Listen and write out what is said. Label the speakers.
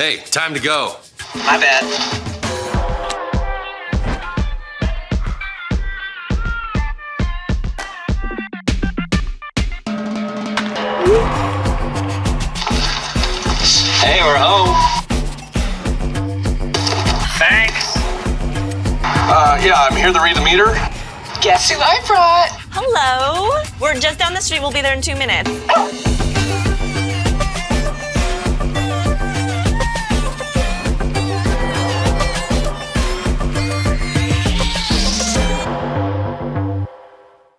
Speaker 1: Hey, time to go.
Speaker 2: My bad. Hey, we're home. Thanks. Yeah, I'm here to read the meter. Guess who I brought?
Speaker 3: Hello. We're just down the street. We'll be there in 2 minutes.